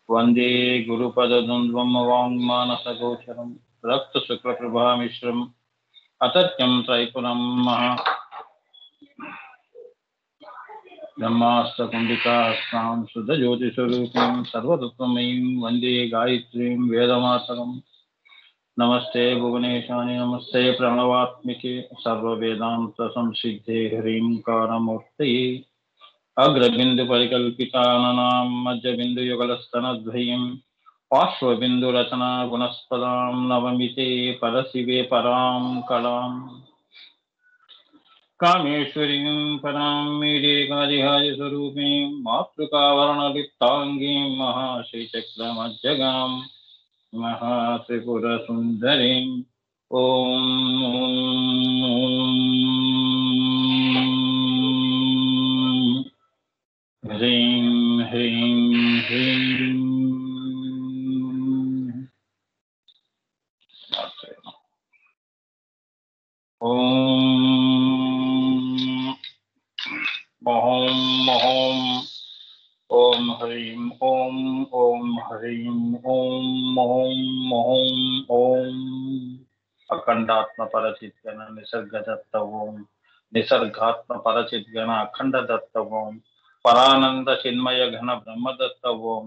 వందే గురుపదద్వంద్వం వాంగ్మానసగోచరం రక్తశుక్లప్రభామిశ్రం అతర్క్యం త్రైపురం బ్రహ్మాస్త్రకుండికాస్తాం శుద్ధజ్యోతిస్వరూపం సర్వతత్వమయీం వందే గాయత్రీం వేదమాతరం. నమస్తే భువనేశాని నమస్తే ప్రణవాత్మికే సర్వవేదాంత సంసిద్ధే హ్రీంకారమూర్తయే అగ్రబిందు పరికల్పితాననాం మధ్యబిందు యుగలస్తనద్వయం పార్శ్వబిందు రచనా గుణస్పదాం నవమితే పరశివే పరాం కళాం కామేశ్వరీం పరాం మీడే కాదిహాది స్వరూపీం మాతృకావరణలిప్తాంగీం మహాశ్రీచక్రమజ్జగాం మహాత్రిపుర సుందరీం. ఓం హ్రీం హ్రీం హ్రీం. ఓం మహోం మహోం ఓం హ్రీం ఓం ఓం హ్రీం ఓం మహోం మహోం ఓం. అఖండాత్మ పరచిద్గణ నిసర్గదత్త ఓం నిసర్గాత్మ పరచిద్గణ అఖండదత్త ఓం పరానంద చిన్మయ ఘన బ్రహ్మదత్త ఓం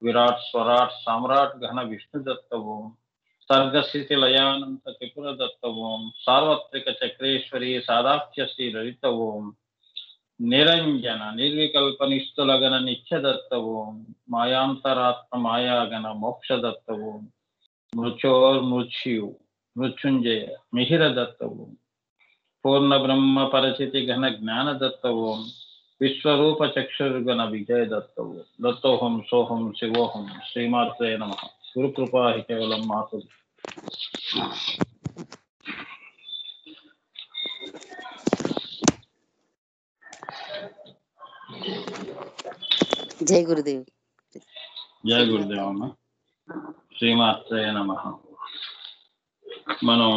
విరాట్ స్వరాట్ సామ్రాట్ ఘన విష్ణుదత్త ఓం సర్గస్థితి లయానంత త్రిపురదత్త ఓం సార్వత్రిక చక్రేశ్వరి సాదాఖ్య శ్రీ లలిత ఓం నిరంజన నిర్వికల్ప నిస్తులగన నిత్యదత్త ఓం మాయాంతరాత్మ మాయాగణ మోక్షదత్త ఓం మృత్యోర్మృత్యు మృత్యుంజయ మిహిరదత్త ఓం పూర్ణ బ్రహ్మ పరిచితి ఘన జ్ఞానదత్త ఓం విశ్వరూప చక్షుర్గణ విజయదత్త ఓం దత్తోహం సోహం శివోహం శ్రీమాత్రే నమః. గురుకృపా హి కేవలం మాతు. జై గురుదేవ్. జయ గురుదేవ్ అమ్మ. శ్రీమాత్రే నమః. మనం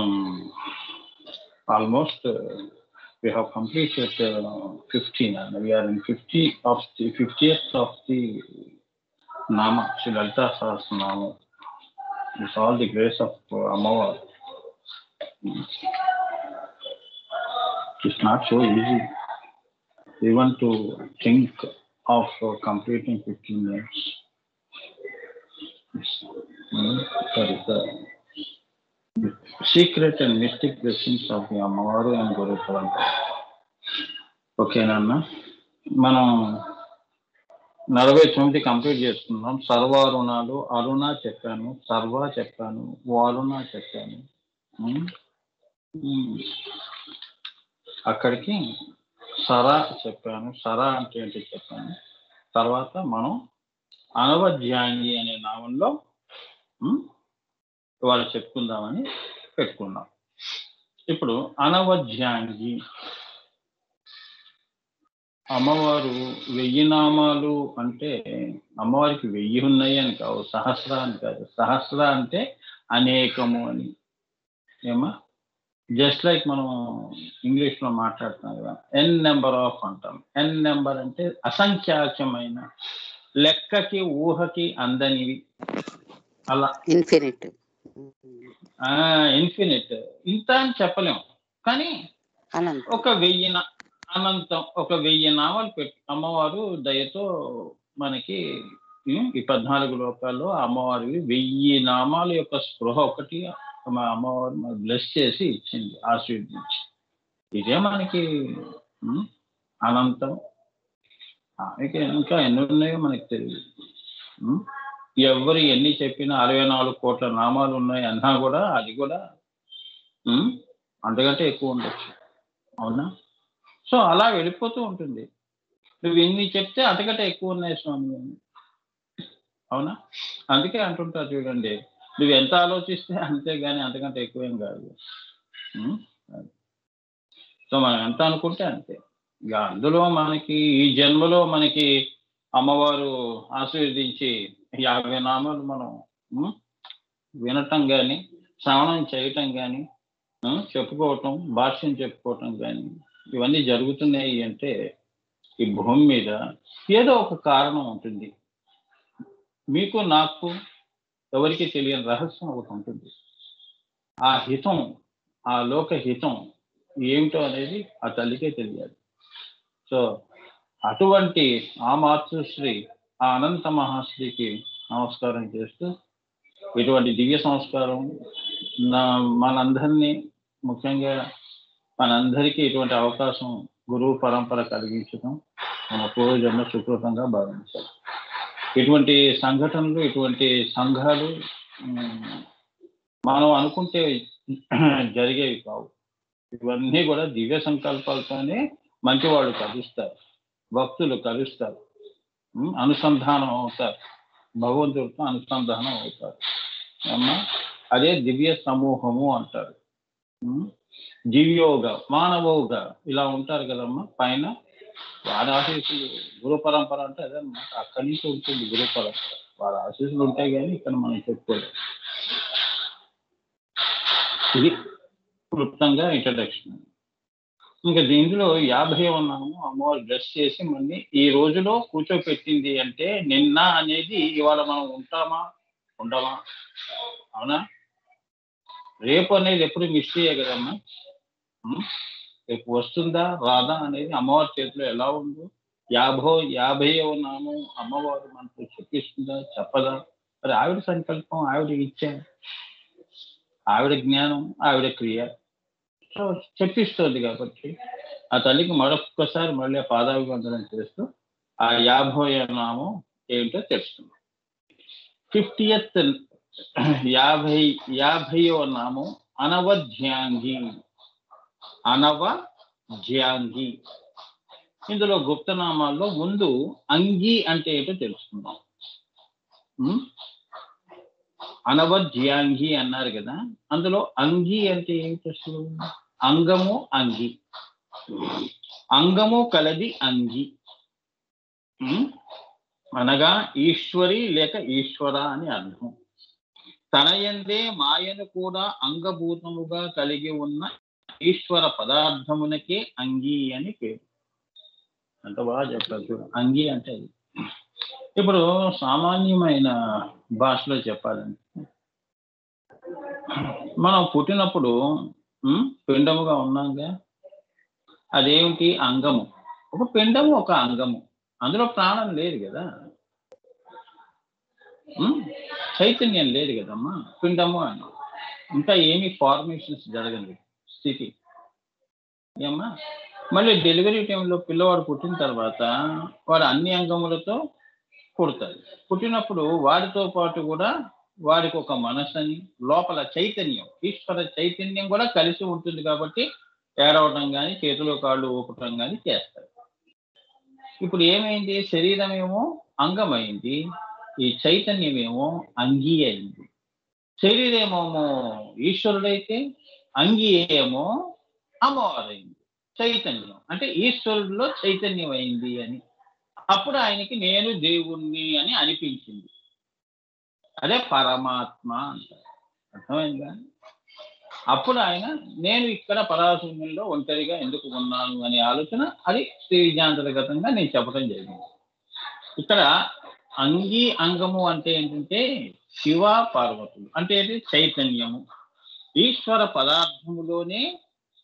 almost we have completed 15 and we are in 50th of the Nama, Sri Lalita Sahasranama. With all the grace of Ammavar. It's not so easy even to think of completing 15 years. That is the secret and mystic blessings of the Ammavaru and Guru Parampara. Okay నాన్న, మనం 49 complete చేసుకున్నాం. సర్వారుణాలు అరుణ చెప్పాను, సర్వ చెప్పాను, వారుణ చెప్పాను. అక్కడికి సరా చెప్పాను. సరా అంటే ఏంటి చెప్పాను. తర్వాత మనం అనవధ్యాంగి అనే నామంలో వాళ్ళు చెప్పుకుందామని పెట్టుకున్నాం. ఇప్పుడు అనవధ్యాంగి అమ్మవారు 1000 నామాలు అంటే అమ్మవారికి 1000 ఉన్నాయి అని కావు, సహస్ర అని కాదు. సహస్ర అంటే అనేకము అని. ఏమా జస్ట్ లైక్ మనం ఇంగ్లీష్ లో మాట్లాడుతున్నాం కదా, ఎన్ నెంబర్ ఆఫ్ అంటాం. ఎన్ నెంబర్ అంటే అసంఖ్యాకమైన, లెక్కకి ఊహకి అందనివి. అలా ఇన్ఫినిట్. ఇంత అని చెప్పలేము కానీ ఒక 1000 అనంతం, ఒక 1000 నామాలు పెట్టి అమ్మవారు దయతో మనకి ఈ 14 లోకాల్లో అమ్మవారికి 1000 నామాల యొక్క స్పృహ ఒకటి మా అమ్మవారు మనకు బ్లెస్ చేసి ఇచ్చింది, ఆశీర్వదించి. ఇదే మనకి అనంతం. ఇంకా ఎన్ని ఉన్నాయో మనకి తెలియదు. ఎవరు ఎన్ని చెప్పినా 64 కోట్ల నామాలు ఉన్నాయి అన్నా కూడా అది కూడా అంతకంటే ఎక్కువ ఉండొచ్చు. అవునా? సో అలా వెళ్ళిపోతూ ఉంటుంది. నువ్వు ఎన్ని చెప్తే అంతకంటే ఎక్కువ ఉన్నాయి స్వామి. అవునా? అందుకే అంటుంటారు చూడండి, నువ్వు ఎంత ఆలోచిస్తే అంతే కానీ అంతకంటే ఎక్కువేం కాదు. సో మనం ఎంత అనుకుంటే అంతే. ఇక అందులో మనకి ఈ జన్మలో మనకి అమ్మవారు ఆశీర్వదించి 50 నామాలు మనం వినటం కానీ, శ్రవణం చేయటం కానీ, చెప్పుకోవటం, భాష్యం చెప్పుకోవటం కానీ ఇవన్నీ జరుగుతున్నాయి అంటే ఈ భూమి మీద ఏదో ఒక కారణం ఉంటుంది. మీకు నాకు ఎవరికి తెలియని రహస్యం ఒకటి ఉంటుంది. ఆ హితం, ఆ లోక హితం ఏమిటో అనేది ఆ తల్లికే తెలియాలి. సో అటువంటి ఆ మాతృశ్రీ, ఆ అనంత మహాశ్రీకి నమస్కారం చేస్తూ, ఇటువంటి దివ్య సంస్కారం మనందరినీ, ముఖ్యంగా మనందరికీ ఇటువంటి అవకాశం గురువు పరంపర కలిగించడం మన పూర్వజన్మ సుకృతంగా భావించాలి. ఇటువంటి సంఘటనలు, ఇటువంటి సంఘాలు మనం అనుకుంటే జరిగేవి కావు. ఇవన్నీ కూడా దివ్య సంకల్పాలతోనే మంచి వాళ్ళు కలుస్తారు, భక్తులు కలుస్తారు, అనుసంధానం అవుతారు, భగవంతుడితో అనుసంధానం అవుతారు. అమ్మా, అదే దివ్య సమూహము అంటారు. దివ్యోగ మానవోగా ఇలా ఉంటారు కదమ్మా. పైన వారి ఆశీస్సులు, గురు పరంపర అంటే అదనమాట. అక్కడి నుంచి ఉంటుంది గురు పరంపర. వారి ఆశీస్సులు ఉంటాయి కానీ ఇక్కడ మనం చెప్పుకోలేదు. ఇది క్లుప్తంగా ఇంట్రడక్షన్. ఇంకా దీంట్లో 50 ఉన్నాము. అమ్మవారు డ్రెస్ చేసి మళ్ళీ ఈ రోజులో కూర్చోపెట్టింది అంటే నిన్న అనేది ఇవాళ మనం ఉంటామా ఉండమా? అవునా? రేపు అనేది ఎప్పుడు మిస్టరీయే కదమ్మా. రేపు వస్తుందా రాదా అనేది అమ్మవారి చేతిలో ఎలా ఉందో, 50వ నామం అమ్మవారు మనకు చెప్పిస్తుందా చెప్పదా? మరి ఆవిడ సంకల్పం, ఆవిడ ఇచ్చా, ఆవిడ జ్ఞానం, ఆవిడ క్రియ చెప్పిస్తుంది కాబట్టి ఆ తల్లికి మరొక్కసారి మళ్ళీ పాదాభివందనం చేస్తూ ఆ 50వ నామం ఏమిటో తెలుస్తుంది. 50th 50వ నామం అనవధ్యాంగి. అనవధ్యాంగి. ఇందులో గుప్తనామాల్లో ముందు అంగి అంటే ఏంటో తెలుసుకుందాం. అనవధ్యాంగి అన్నారు కదా, అందులో అంగి అంటే ఏమిటి అసలు? అంగము అంగి, అంగము కలది అంగి అనగా ఈశ్వరి లేక ఈశ్వర అని అర్థం. తనయందే మాయను కూడా అంగభూతముగా కలిగి ఉన్న ఈశ్వర పదార్థమునకే అంగి అని పేరు. అంత బాగా చెప్పారు చూడ. అంగి అంటే అది. ఇప్పుడు సామాన్యమైన భాషలో చెప్పాలంటే, మనం పుట్టినప్పుడు పిండముగా ఉన్నాంగా, అదేమిటి? అంగము. ఒక పిండము, ఒక అంగము. అందులో ప్రాణం లేదు కదా, చైతన్యం లేదు కదమ్మా. పిండము అని ఇంకా ఏమి ఫార్మేషన్స్ జరగలేదు స్థితి ఏమ్మా. మళ్ళీ డెలివరీ టైంలో పిల్లవాడు పుట్టిన తర్వాత వాడు అన్ని అంగములతో పుడతాడు. పుట్టినప్పుడు వాడితో పాటు కూడా వాడికి ఒక మనస్సుని, లోపల చైతన్యం, ఈశ్వర చైతన్యం కూడా కలిసి ఉంటుంది కాబట్టి ఏడవటం కానీ చేతులు కాళ్ళు ఊపటం కానీ చేస్తాడు. ఇప్పుడు ఏమైంది? శరీరం ఏమో అంగమైంది, ఈ చైతన్యం ఏమో అంగీ అయింది. శరీరమేమో ఈశ్వరుడైతే అంగీ ఏమో అమ్మవారైంది. చైతన్యం అంటే ఈశ్వరుడిలో చైతన్యం అయింది అని. అప్పుడు ఆయనకి నేను దేవుణ్ణి అని అనిపించింది. అదే పరమాత్మ అంటారు. అర్థమైందా? అప్పుడు ఆయన నేను ఇక్కడ పరాశూన్యంలో ఒంటరిగా ఎందుకు ఉన్నాను అనే ఆలోచన, అది శ్రీ విద్యాంతర్గతంగా నేను చెప్పడం జరిగింది. ఇక్కడ అంగి అంగము అంటే ఏంటంటే శివ పార్వతులు అంటే ఏంటి? చైతన్యము. ఈశ్వర పదార్థములోనే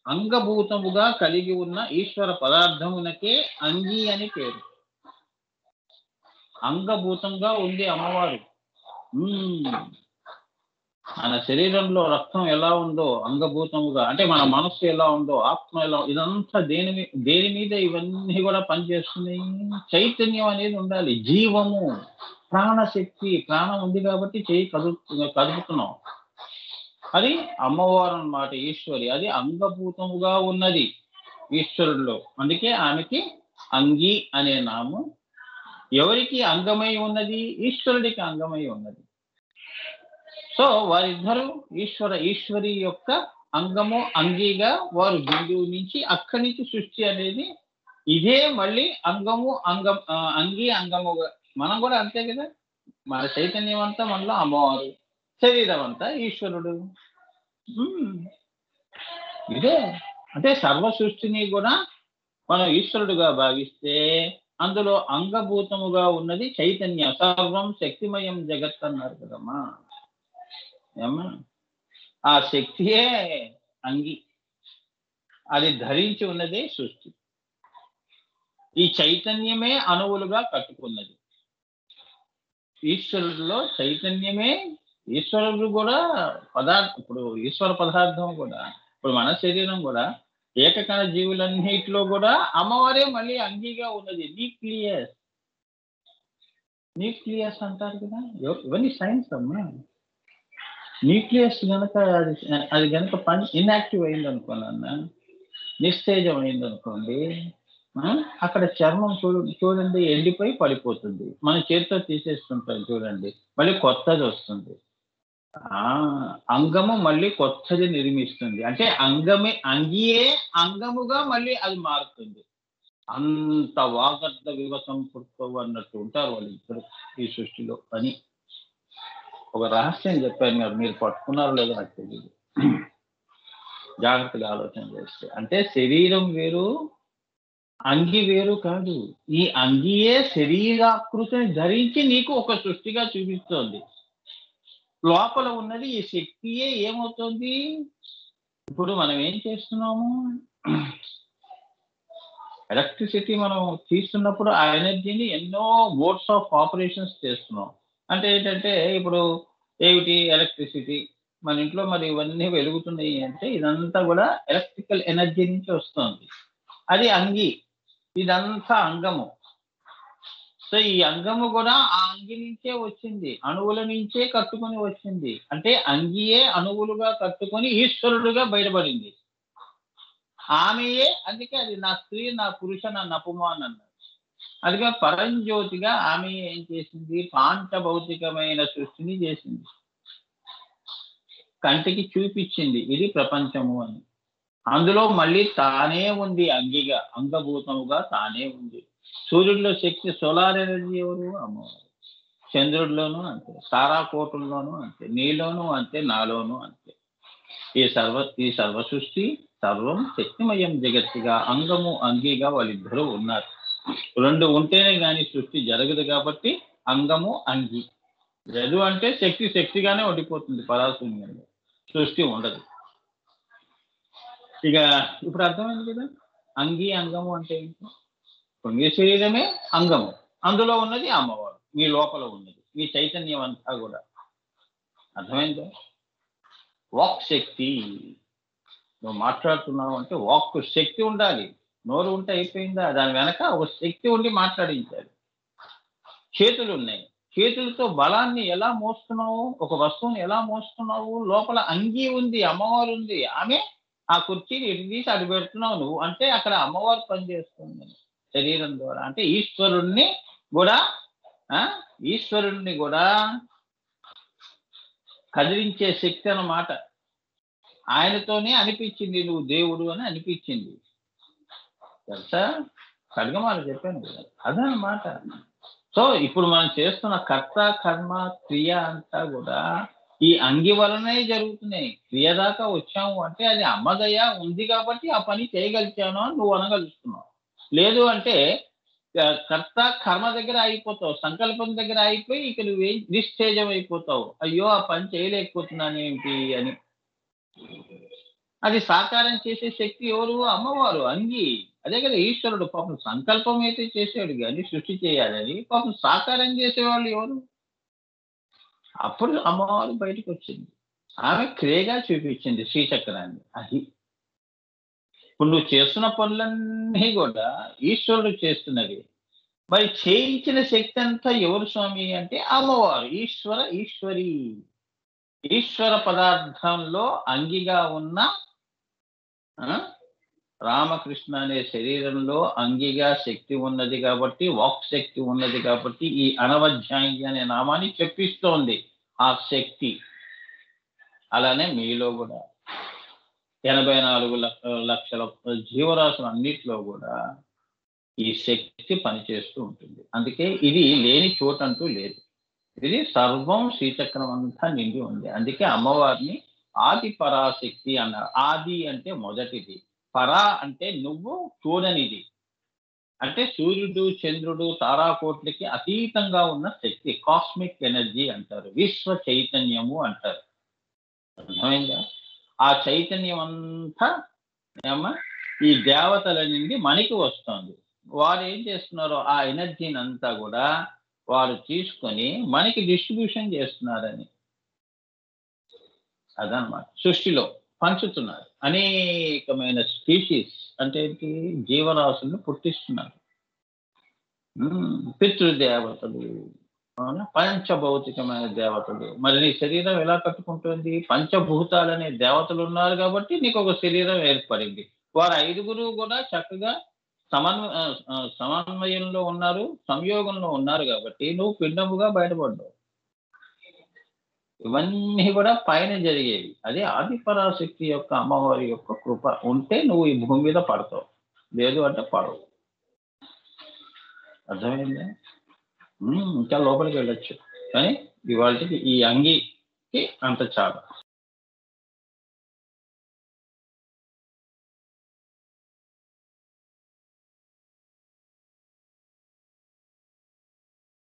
అంగభూతముగా కలిగి ఉన్న ఈశ్వర పదార్థమునకే అంగి అని పేరు. అంగభూతంగా ఉంది అమ్మవారు. మన శరీరంలో రక్తం ఎలా ఉందో అంగభూతముగా, అంటే మన మనస్సు ఎలా ఉందో, ఆత్మ ఎలా, ఇదంతా దేని మీద ఇవన్నీ కూడా పనిచేస్తున్నాయి? చైతన్యం అనేది ఉండాలి. జీవము, ప్రాణశక్తి, ప్రాణం ఉంది కాబట్టి చేయి కదుపుతున్నాం. అది అమ్మవారు అన్నమాట, ఈశ్వరి. అది అంగభూతముగా ఉన్నది ఈశ్వరుడిలో. అందుకే ఆమెకి అంగి అనే నామం. ఎవరికి అంగమై ఉన్నది? ఈశ్వరుడికి అంగమై ఉన్నది. సో వారిద్దరూ ఈశ్వరి యొక్క అంగము అంగిగా వారు బిందువు నుంచి, అక్కడి నుంచి సృష్టి అనేది ఇదే మళ్ళీ అంగము అంగి అంగముగా. మనం కూడా అంతే కదా, మన చైతన్యం అంతా మనలో అమ్మవారు, శరీరం అంతా ఈశ్వరుడు. ఇదే అంటే సర్వ సృష్టిని కూడా మనం ఈశ్వరుడుగా భావిస్తే అందులో అంగభూతముగా ఉన్నది చైతన్య. సర్వం శక్తిమయం జగత్ అన్నారు కదమ్మా. ఏమ్మా, ఆ శక్తియే అంగి, అది ధరించి ఉన్నదే సృష్టి. ఈ చైతన్యమే అణువులుగా కట్టుకున్నది. ఈశ్వరుడిలో చైతన్యమే, ఈశ్వరుడు కూడా ఇప్పుడు ఈశ్వర పదార్థం కూడా, ఇప్పుడు మన శరీరం కూడా ఏకకణ జీవులన్నిటిలో కూడా అమ్మవారే మళ్ళీ అంగిగా ఉన్నది. న్యూక్లియస్ అంటారు కదా, ఇవన్నీ సైన్స్ అమ్మా. న్యూక్లియస్ కనుక అది కనుక ఇన్యాక్టివ్ అయింది అనుకోనన్నా, నిస్తేజం అయింది అనుకోండి, అక్కడ చర్మం చూడండి ఎండిపోయి పడిపోతుంది. మన చేతితో తీసేస్తుంటాం చూడండి, మళ్ళీ కొత్తది వస్తుంది. అంగము మళ్ళీ కొత్తది నిర్మిస్తుంది. అంటే అంగియే అంగముగా మళ్ళీ అది మారుతుంది. అంత వాగర్ధ వివసం పుట్టుకోవు అన్నట్టు ఉంటారు వాళ్ళు ఇద్దరు ఈ సృష్టిలో అని ఒక రహస్యం చెప్పారు. మీరు పట్టుకున్నారో లేదో నాకు తెలియదు, జాగ్రత్తగా ఆలోచన చేస్తే. అంటే శరీరం వేరు, అంగి వేరు కాదు. ఈ అంగియే శరీరాకృతిని ధరించి నీకు ఒక సృష్టిగా చూపిస్తోంది. లోపల ఉన్నది ఈ శక్తియే ఏమవుతుంది? ఇప్పుడు మనం ఏం చేస్తున్నాము, ఎలక్ట్రిసిటీ మనం తీస్తున్నప్పుడు ఆ ఎనర్జీని ఎన్నో మోడ్స్ ఆఫ్ ఆపరేషన్స్ చేస్తున్నాం. అంటే ఏంటంటే ఇప్పుడు ఏమిటి ఎలక్ట్రిసిటీ, మన ఇంట్లో మరి ఇవన్నీ వెలుగుతున్నాయి అంటే ఇదంతా కూడా ఎలక్ట్రికల్ ఎనర్జీ నుంచి వస్తుంది. అది అంగి, ఇదంతా అంగము. సో ఈ అంగము కూడా ఆ అంగి నుంచే వచ్చింది, అణువుల నుంచే కట్టుకొని వచ్చింది. అంటే అంగియే అణువులుగా కట్టుకొని ఈశ్వరుడుగా బయటపడింది. ఆమెయే, అందుకే అది నా స్త్రీ, నా పురుష, నా నపుమాన్ అన్నారు. అదిగా పరంజ్యోతిగా ఆమె ఏం చేసింది, పాంచభౌతికమైన సృష్టిని చేసింది, కంటికి చూపించింది ఇది ప్రపంచము అని. అందులో మళ్ళీ తానే ఉంది, అంగిగా అంగభూతముగా తానే ఉంది. సూర్యుడిలో శక్తి, సోలార్ ఎనర్జీ ఎవరు? అమ్మవారు. చంద్రుడిలోనూ అంతే, తారాకోటుల్లోనూ అంతే, నీలోనూ అంతే, నాలోనూ అంతే. ఈ సర్వ సృష్టి సర్వం శక్తిమయం జగత్తుగా అంగము అంగిగా వాళ్ళిద్దరూ ఉన్నారు. రెండు ఉంటేనే కానీ సృష్టి జరగదు. కాబట్టి అంగము అంగి. లేదు అంటే శక్తిగానే ఉండిపోతుంది, పరాశూన్యంగా సృష్టి ఉండదు. ఇక ఇప్పుడు అర్థమైంది కదా అంగి అంగము అంటే ఏంటి. మీ శరీరమే అంగము, అందులో ఉన్నది అమ్మవారు, మీ లోపల ఉన్నది మీ చైతన్యం అంతా కూడా. అర్థమైందా? వాక్ శక్తి. నువ్వు మాట్లాడుతున్నావు అంటే వాక్ శక్తి ఉండాలి. నోరు ఉంటే అయిపోయిందా? దాని వెనక ఒక శక్తి ఉండి మాట్లాడించాలి. చేతులు ఉన్నాయి, చేతులతో బలాన్ని ఎలా మోస్తున్నావు, ఒక వస్తువుని ఎలా మోస్తున్నావు? లోపల అంగి ఉంది, అమ్మవారు ఉంది. ఆమె ఆ కుర్చీని ఇటు తీసి అటు పెడుతున్నావు నువ్వు, అంటే అక్కడ అమ్మవారు పనిచేస్తుంది శరీరం ద్వారా. అంటే ఈశ్వరుణ్ణి కూడా కదిలించే శక్తి అన్నమాట. ఆయనతోనే అనిపించింది నువ్వు దేవుడు అని అనిపించింది, తెలుసా? ఖడ్గమాల చెప్పాను కదా, అదనమాట. సో ఇప్పుడు మనం చేస్తున్న కర్త కర్మ క్రియ అంతా కూడా ఈ అంగి వలనే జరుగుతున్నాయి. క్రియ దాకా వచ్చాము అంటే అది అమ్మదయ ఉంది కాబట్టి ఆ పని చేయగలిచాను అని నువ్వు అనగలుగుతున్నావు. లేదు అంటే కర్త కర్మ దగ్గర అయిపోతావు, సంకల్పం దగ్గర అయిపోయి ఇక నువ్వేం నిస్తేజం అయిపోతావు. అయ్యో ఆ పని చేయలేకపోతున్నాను ఏంటి అని. అది సాకారం చేసే శక్తి ఎవరు? అమ్మవారు, అంగి. అదే కదా ఈశ్వరుడు. పాపం సంకల్పం అయితే చేసాడు కానీ సృష్టి చేయాలని, పాపం సాకారం చేసేవాళ్ళు ఎవరు? అప్పుడు అమ్మవారు బయటకు వచ్చింది, ఆమె క్రియగా చూపించింది శ్రీచక్రాన్ని. అది ఇప్పుడు నువ్వు చేస్తున్న పనులన్నీ కూడా ఈశ్వరుడు చేస్తున్నది. మరి చేయించిన శక్తి అంతా ఎవరు స్వామి అంటే అమ్మవారు, ఈశ్వరి. ఈశ్వర పదార్థంలో అంగిగా ఉన్న రామకృష్ణ అనే శరీరంలో అంగిగా శక్తి ఉన్నది కాబట్టి, వాక్ శక్తి ఉన్నది కాబట్టి ఈ అనవధ్యాంగి అనే నామాన్ని చెప్పిస్తోంది ఆ శక్తి. అలానే మీలో కూడా 84 లక్షల జీవరాశులు అన్నిట్లో కూడా ఈ శక్తి పనిచేస్తూ ఉంటుంది. అందుకే ఇది లేని చోటంటూ లేదు. ఇది సర్వం శ్రీచక్రం అంతా నిండి ఉంది. అందుకే అమ్మవారిని ఆది పరాశక్తి అన్నారు. ఆది అంటే మొదటిది, పరా అంటే నువ్వు చూడనిది, అంటే సూర్యుడు, చంద్రుడు, తారాకోట్లకి అతీతంగా ఉన్న శక్తి కాస్మిక్ ఎనర్జీ అంటారు. విశ్వ చైతన్యము అంటారు. అర్థమైందా? ఆ చైతన్యం అంతా ఏమ్మా ఈ దేవతల నుండి మనకి వస్తుంది. వారు ఏం చేస్తున్నారో ఆ ఎనర్జీని అంతా కూడా వారు తీసుకొని మనకి డిస్ట్రిబ్యూషన్ చేస్తున్నారని. అదనమాట. సృష్టిలో పంచుతున్నారు. అనేకమైన స్పీషీస్ అంటే ఏంటి? జీవరాశులను పుట్టిస్తున్నారు. పితృదేవతలు, అవునా? పంచభౌతికమైన దేవతలు. మరి నీ శరీరం ఎలా కట్టుకుంటుంది? పంచభూతాలనే దేవతలు ఉన్నారు కాబట్టి నీకు ఒక శరీరం ఏర్పడింది. వారు ఐదుగురు కూడా చక్కగా సమన్వయంలో ఉన్నారు, సంయోగంలో ఉన్నారు కాబట్టి నువ్వు పిండముగా బయటపడ్డావు. ఇవన్నీ కూడా పైన జరిగేవి. అదే ఆది పరాశక్తి యొక్క అమ్మవారి యొక్క కృప ఉంటే నువ్వు ఈ భూమి మీద పడతావు. లేదు అంటే పడవు. అర్థమైందా? ఇంకా లోపలికి వెళ్ళొచ్చు. కానీ ఇవాళకి ఈ అంగీకి అంత చాలు.